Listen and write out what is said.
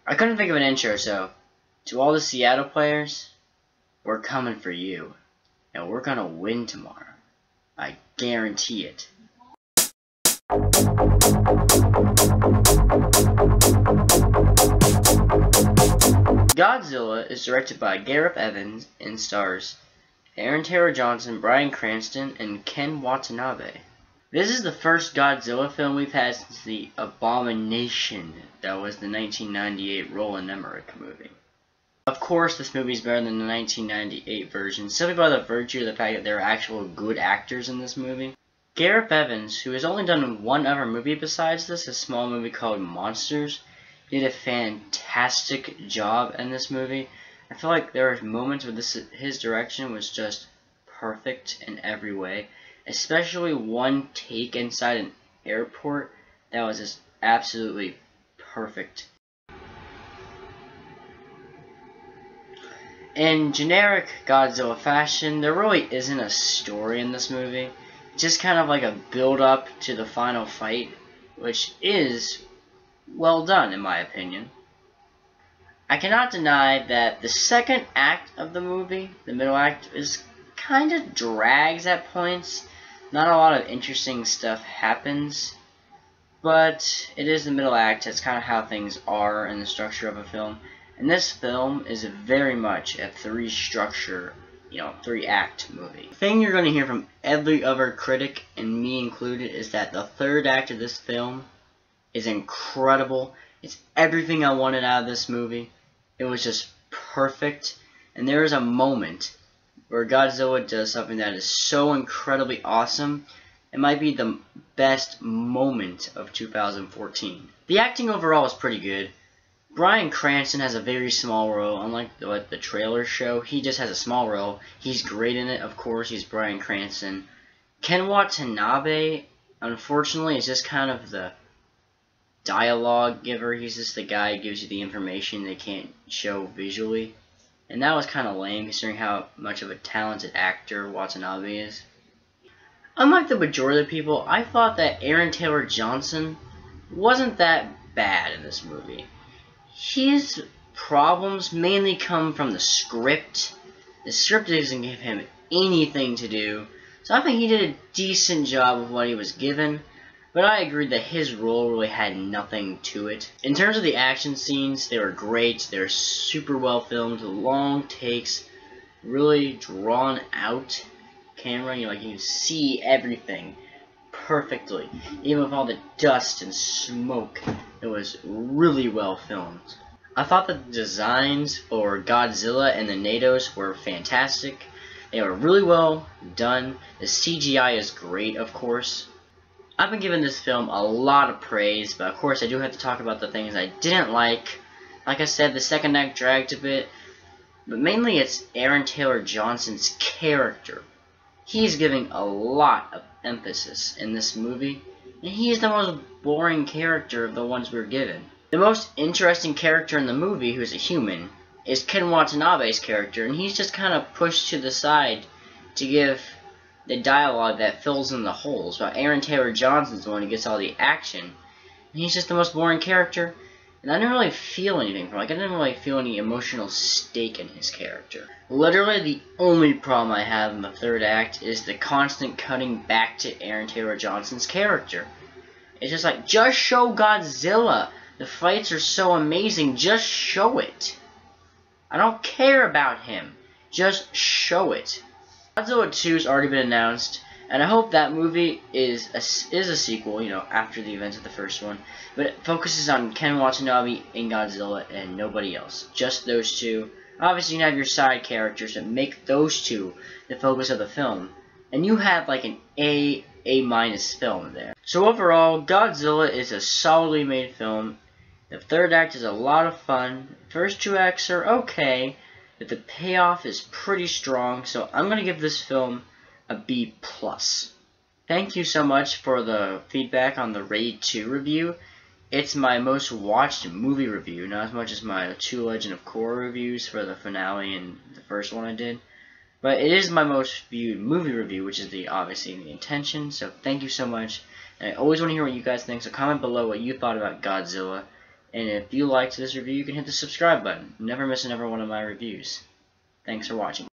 I couldn't think of an intro, so to all the Seattle players, we're coming for you. And we're gonna win tomorrow. I guarantee it. Godzilla is directed by Gareth Evans and stars Aaron Taylor Johnson, Bryan Cranston, and Ken Watanabe. This is the first Godzilla film we've had since the abomination that was the 1998 Roland Emmerich movie. Of course, this movie is better than the 1998 version, simply by the virtue of the fact that there are actual good actors in this movie. Gareth Evans, who has only done one other movie besides this, a small movie called Monsters, did a fantastic job in this movie. I feel like there were moments where his direction was just perfect in every way. Especially one take inside an airport that was just absolutely perfect. In generic Godzilla fashion, there really isn't a story in this movie. It's just kind of like a build-up to the final fight, which is well done in my opinion. I cannot deny that the second act of the movie, the middle act, is kind of drags at points. Not a lot of interesting stuff happens, but it is the middle act. That's kind of how things are in the structure of a film. And this film is very much a three-act movie. The thing you're going to hear from every other critic, and me included, is that the third act of this film is incredible. It's everything I wanted out of this movie. It was just perfect. And there is a moment where Godzilla does something that is so incredibly awesome, it might be the best moment of 2014. The acting overall is pretty good. Bryan Cranston has a very small role, unlike what the trailers show. He just has a small role. He's great in it, of course. He's Bryan Cranston. Ken Watanabe, unfortunately, is just kind of the dialogue giver. He's just the guy who gives you the information they can't show visually. And that was kind of lame, considering how much of a talented actor Watanabe is. Unlike the majority of people, I thought that Aaron Taylor Johnson wasn't that bad in this movie. His problems mainly come from the script. The script doesn't give him anything to do, so I think he did a decent job of what he was given. But I agreed that his role really had nothing to it. In terms of the action scenes, they were great. They were super well filmed, long takes, really drawn out camera. You can see everything perfectly, even with all the dust and smoke. It was really well filmed. I thought the designs for Godzilla and the NATOs were fantastic. They were really well done. The CGI is great, of course. I've been giving this film a lot of praise, but of course I do have to talk about the things I didn't like. Like I said, the second act dragged a bit, but mainly it's Aaron Taylor Johnson's character. He's giving a lot of emphasis in this movie, and he's the most boring character of the ones we were given. The most interesting character in the movie, who's a human, is Ken Watanabe's character, and he's just kind of pushed to the side to give the dialogue that fills in the holes, while Aaron Taylor Johnson's the one who gets all the action. And he's just the most boring character, and I didn't really feel anything from it. I didn't really feel any emotional stake in his character. Literally, the only problem I have in the third act is the constant cutting back to Aaron Taylor Johnson's character. It's just like, just show Godzilla. The fights are so amazing, just show it. I don't care about him. Just show it. Godzilla 2 has already been announced, and I hope that movie is a sequel, after the events of the first one. But it focuses on Ken Watanabe and Godzilla and nobody else. Just those two. Obviously, you have your side characters that make those two the focus of the film. And you have like an A- film there. So overall, Godzilla is a solidly made film. The third act is a lot of fun. The first two acts are okay, but the payoff is pretty strong, so I'm going to give this film a B+. Thank you so much for the feedback on the Raid 2 review. It's my most watched movie review, not as much as my 2 Legend of Korra reviews for the finale and the first one I did. But it is my most viewed movie review, which is obviously the intention, so thank you so much. And I always want to hear what you guys think, so comment below what you thought about Godzilla. And if you liked this review, you can hit the subscribe button. Never miss another one of my reviews. Thanks for watching.